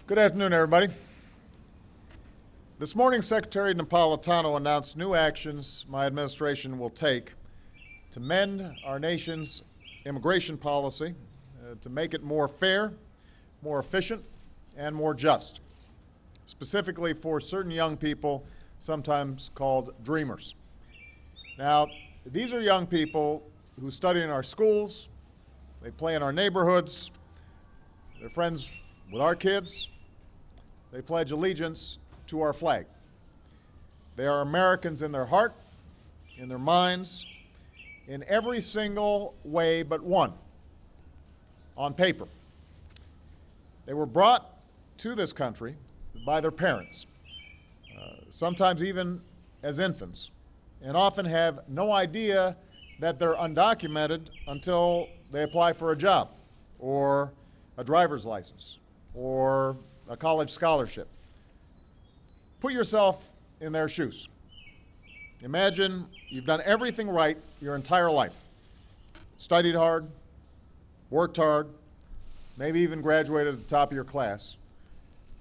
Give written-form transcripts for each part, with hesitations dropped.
Good afternoon, everybody. This morning, Secretary Napolitano announced new actions my administration will take to mend our nation's immigration policy, to make it more fair, more efficient, and more just, specifically for certain young people, sometimes called dreamers. Now, these are young people who study in our schools, they play in our neighborhoods, they're friends with our kids, they pledge allegiance to our flag. They are Americans in their heart, in their minds, in every single way but one, on paper. They were brought to this country by their parents, sometimes even as infants, and often have no idea that they're undocumented until they apply for a job or a driver's license or a college scholarship. Put yourself in their shoes. Imagine you've done everything right your entire life. Studied hard, worked hard, maybe even graduated at the top of your class,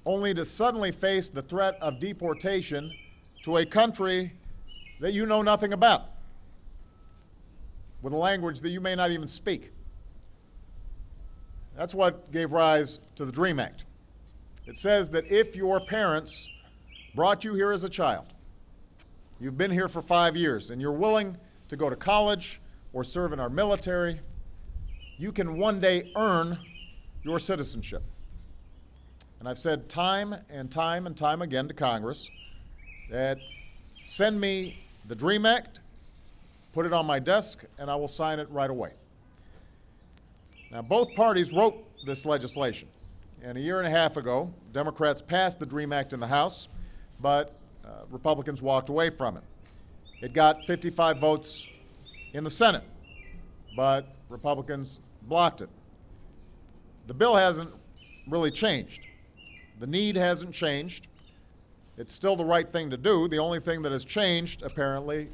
only to suddenly face the threat of deportation to a country that you know nothing about, with a language that you may not even speak. That's what gave rise to the DREAM Act. It says that if your parents brought you here as a child, you've been here for 5 years, and you're willing to go to college or serve in our military, you can one day earn your citizenship. And I've said time and time and time again to Congress that send me the DREAM Act, put it on my desk, and I will sign it right away. Now, both parties wrote this legislation, and a year and a half ago, Democrats passed the DREAM Act in the House, but Republicans walked away from it. It got 55 votes in the Senate, but Republicans blocked it. The bill hasn't really changed. The need hasn't changed. It's still the right thing to do. The only thing that has changed, apparently,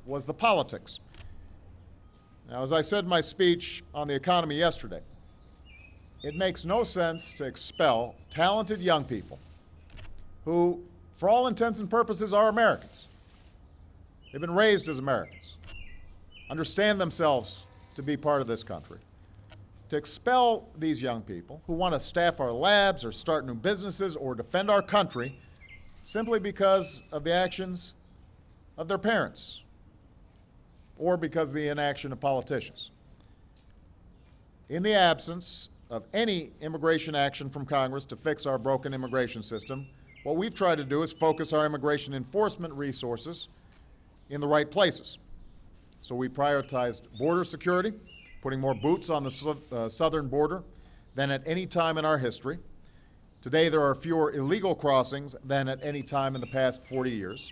was the politics. Now, as I said in my speech on the economy yesterday, it makes no sense to expel talented young people who, for all intents and purposes, are Americans. They've been raised as Americans, understand themselves to be part of this country. To expel these young people who want to staff our labs or start new businesses or defend our country simply because of the actions of their parents or because of the inaction of politicians. In the absence of any immigration action from Congress to fix our broken immigration system, what we've tried to do is focus our immigration enforcement resources in the right places. So we prioritized border security, putting more boots on the southern border than at any time in our history. Today, there are fewer illegal crossings than at any time in the past 40 years.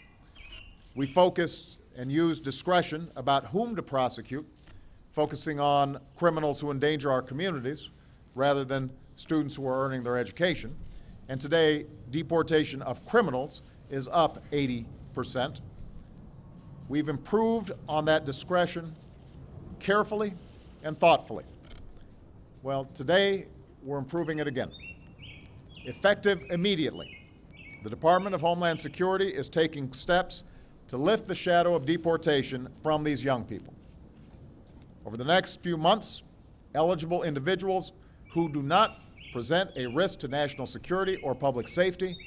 We focused and used discretion about whom to prosecute, focusing on criminals who endanger our communities rather than students who are earning their education. And today, deportation of criminals is up 80%. We've improved on that discretion carefully and thoughtfully. Well, today, we're improving it again. Effective immediately, the Department of Homeland Security is taking steps to lift the shadow of deportation from these young people. Over the next few months, eligible individuals who do not present a risk to national security or public safety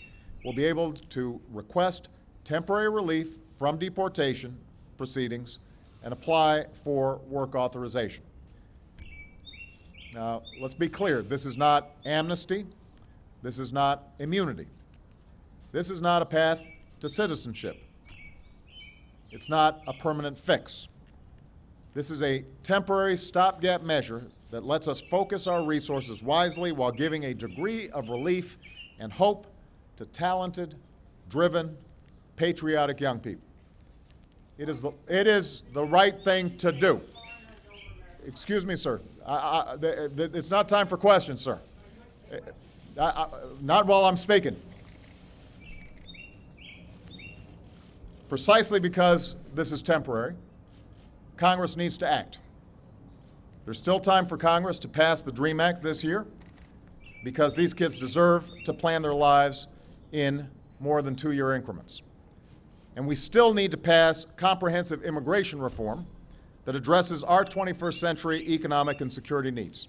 will be able to request temporary relief from deportation proceedings and apply for work authorization. Now, let's be clear, this is not amnesty, this is not immunity. This is not a path to citizenship. It's not a permanent fix. This is a temporary stopgap measure that lets us focus our resources wisely while giving a degree of relief and hope to talented, driven, patriotic young people. It is the right thing to do. Excuse me, sir. It's not time for questions, sir. Not while I'm speaking. Precisely because this is temporary, Congress needs to act. There's still time for Congress to pass the DREAM Act this year. because these kids deserve to plan their lives in more than 2-year increments. And we still need to pass comprehensive immigration reform that addresses our 21st century economic and security needs.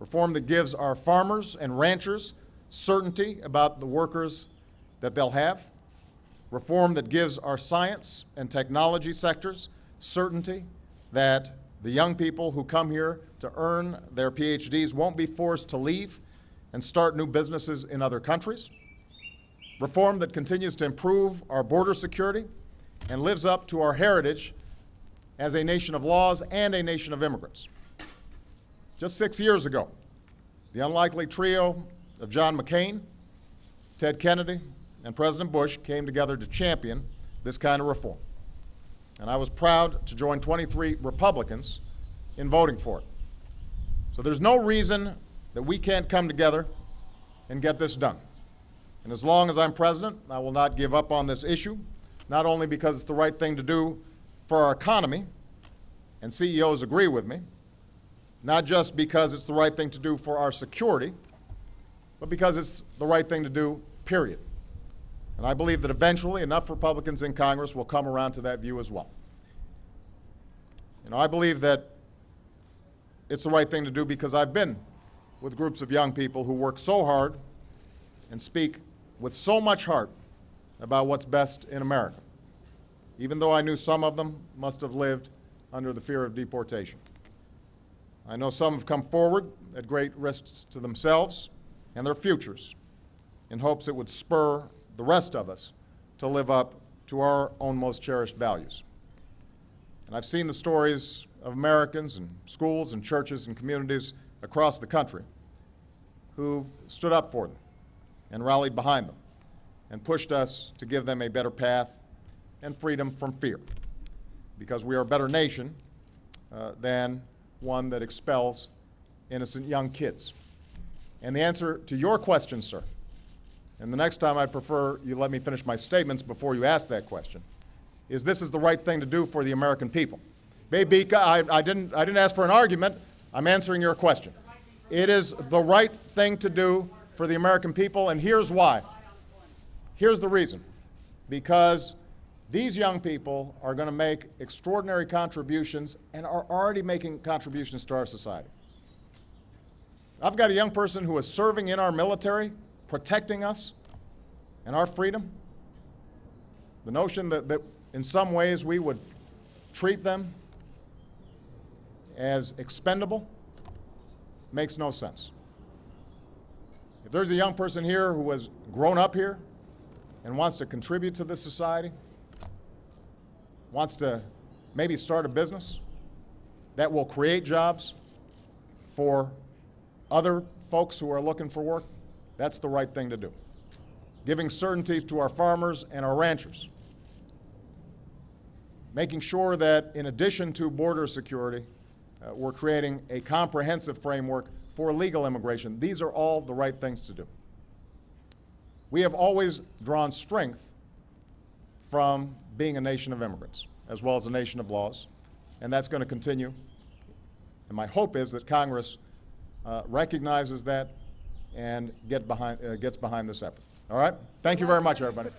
Reform that gives our farmers and ranchers certainty about the workers that they'll have. Reform that gives our science and technology sectors certainty that the young people who come here to earn their PhDs won't be forced to leave and start new businesses in other countries. Reform that continues to improve our border security and lives up to our heritage as a nation of laws and a nation of immigrants. Just 6 years ago, the unlikely trio of John McCain, Ted Kennedy, and President Bush came together to champion this kind of reform. And I was proud to join 23 Republicans in voting for it. So there's no reason that we can't come together and get this done. And as long as I'm president, I will not give up on this issue, not only because it's the right thing to do for our economy, and CEOs agree with me, not just because it's the right thing to do for our security, but because it's the right thing to do, period. And I believe that eventually enough Republicans in Congress will come around to that view as well. I believe that it's the right thing to do because I've been with groups of young people who work so hard and speak with so much heart about what's best in America, even though I knew some of them must have lived under the fear of deportation. I know some have come forward at great risks to themselves and their futures in hopes it would spur the rest of us to live up to our own most cherished values. And I've seen the stories of Americans and schools and churches and communities across the country who stood up for them and rallied behind them and pushed us to give them a better path and freedom from fear, because we are a better nation than one that expels innocent young kids. And the answer to your question, sir, and the next time I'd prefer you let me finish my statements before you ask that question, is this is the right thing to do for the American people. Baby, I didn't ask for an argument. I'm answering your question. It is the right thing to do for the American people, and here's why. Here's the reason. Because these young people are going to make extraordinary contributions and are already making contributions to our society. I've got a young person who is serving in our military, protecting us and our freedom. The notion that in some ways we would treat them as expendable makes no sense. If there's a young person here who has grown up here and wants to contribute to this society, wants to maybe start a business that will create jobs for other folks who are looking for work, that's the right thing to do. Giving certainty to our farmers and our ranchers. Making sure that in addition to border security, we're creating a comprehensive framework for legal immigration. These are all the right things to do. We have always drawn strength from being a nation of immigrants, as well as a nation of laws, and that's going to continue. And my hope is that Congress recognizes that and gets behind this effort. All right? Thank you very much, everybody.